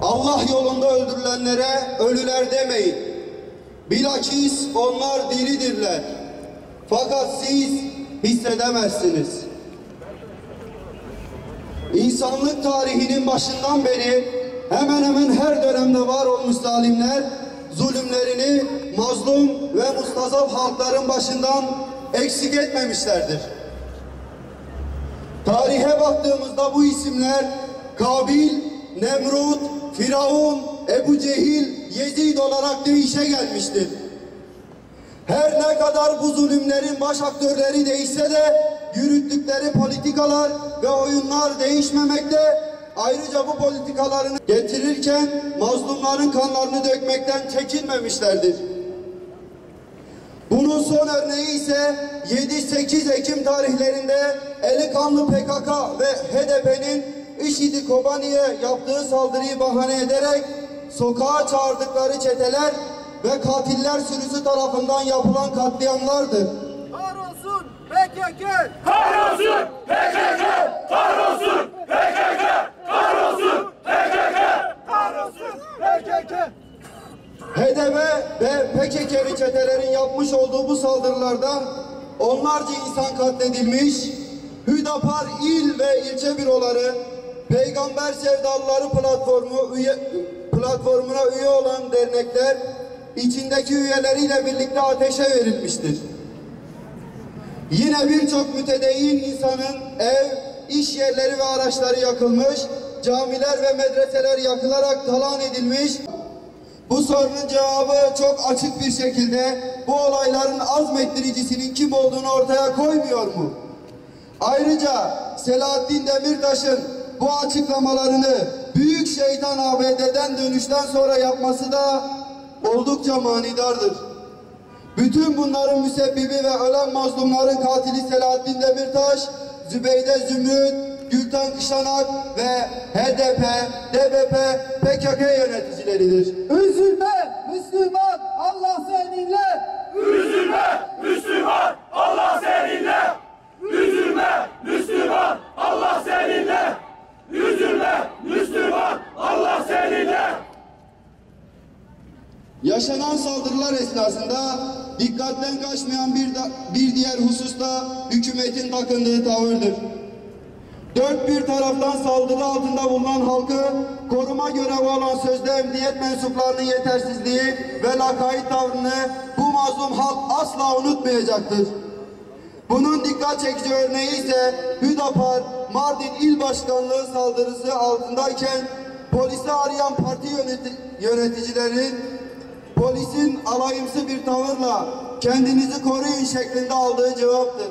Allah yolunda öldürülenlere ölüler demeyin. Bilakis onlar diridirler. Fakat siz hissedemezsiniz. İnsanlık tarihinin başından beri hemen hemen her dönemde var olmuş zalimler, zulümlerini mazlum ve mustazaf halkların başından eksik etmemişlerdir. Tarihe baktığımızda bu isimler Kabil, Nemrut, Firavun, Ebu Cehil, Yezid olarak değişe gelmiştir. Her ne kadar bu zulümlerin baş aktörleri değişse de yürüttükleri politikalar ve oyunlar değişmemekte, ayrıca bu politikalarını getirirken mazlumların kanlarını dökmekten çekinmemişlerdir. Bunun son örneği ise 7-8 Ekim tarihlerinde eli kanlı PKK ve HDP'nin IŞİD-i Kobani'ye yaptığı saldırıyı bahane ederek sokağa çağırdıkları çeteler ve katiller sürüsü tarafından yapılan katliamlardır. Kahrolsun PKK! Kahrolsun PKK! Kahrolsun PKK! Kahrolsun PKK! Kahrolsun PKK! HDP ve PKK'li çetelerin yapmış olduğu bu saldırılarda onlarca insan katledilmiş, Hüdapar il ve ilçe büroları, Peygamber Sevdalıları platformuna üye olan dernekler, içindeki üyeleriyle birlikte ateşe verilmiştir. Yine birçok mütedeyyin insanın ev, iş yerleri ve araçları yakılmış, camiler ve medreseler yakılarak talan edilmiş. Bu sorunun cevabı çok açık bir şekilde bu olayların azmettiricisinin kim olduğunu ortaya koymuyor mu? Ayrıca Selahattin Demirtaş'ın bu açıklamalarını büyük şeytan ABD'den dönüşten sonra yapması da oldukça manidardır. Bütün bunların müsebbibi ve ölen mazlumların katili Selahattin Demirtaş, Zübeyde Zümrüt, Gülten Kışanak ve HDP, DBP, PKK yöneticileridir. Üzülme Müslüman, Allah seninle! Üzülme Müslüman, Allah seninle! Üzülme Müslüman, Allah seninle! Üzülme Müslüman, Allah seninle! Yaşanan saldırılar esnasında dikkatten kaçmayan bir diğer husus da hükümetin takındığı tavırdır. Dört bir taraftan saldırı altında bulunan halkı koruma görevi olan sözde emniyet mensuplarının yetersizliği ve lakayt tavrını bu mazlum halk asla unutmayacaktır. Bunun dikkat çekici örneği ise Hüdapar, Mardin İl Başkanlığı saldırısı altındayken polisi arayan parti yöneticilerin polisin alayımsı bir tavırla kendinizi koruyun şeklinde aldığı cevaptır.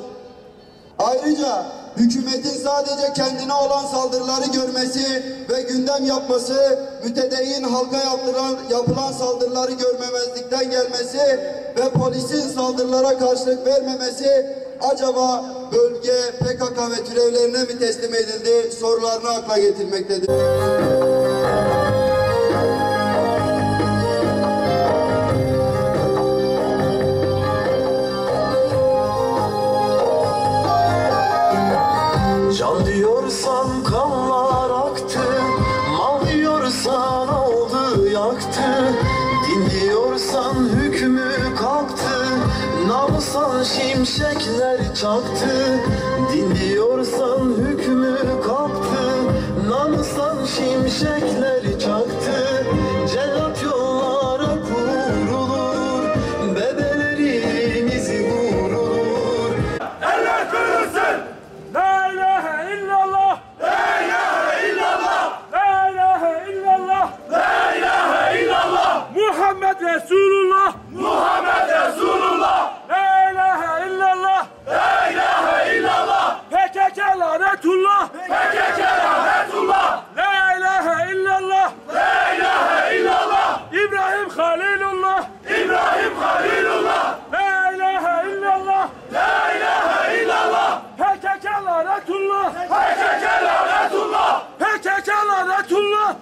Ayrıca hükümetin sadece kendine olan saldırıları görmesi ve gündem yapması, mütedeyyin halka yapılan saldırıları görmemezlikten gelmesi ve polisin saldırılara karşılık vermemesi acaba bölge PKK ve türevlerine mi teslim edildi sorularını akla getirmektedir. Can diyorsan kanlar aktı, mal diyorsan oldu yaktı, din diyorsan hükmü kalktı, namsan şimşekler çaktı, din diyorsan hükmü kalktı, namsan şimşekler çaktı, cellat yollara kurulur, bebelerimiz vurulur. Eller kırılsın! La ilahe illallah! La ilahe illallah! La ilahe illallah! La ilahe illallah! Muhammed Resulullah! Muhammed Resulullah! La ilahe illallah! La ilahe illallah! PKK lanetullah! PKK lanetullah! La ilahe illallah! La ilahe illallah! İbrahim Halilullah! İbrahim Halilullah! La ilahe illallah! La ilahe illallah! PKK lanetullah! PKK lanetullah! PKK lanetullah!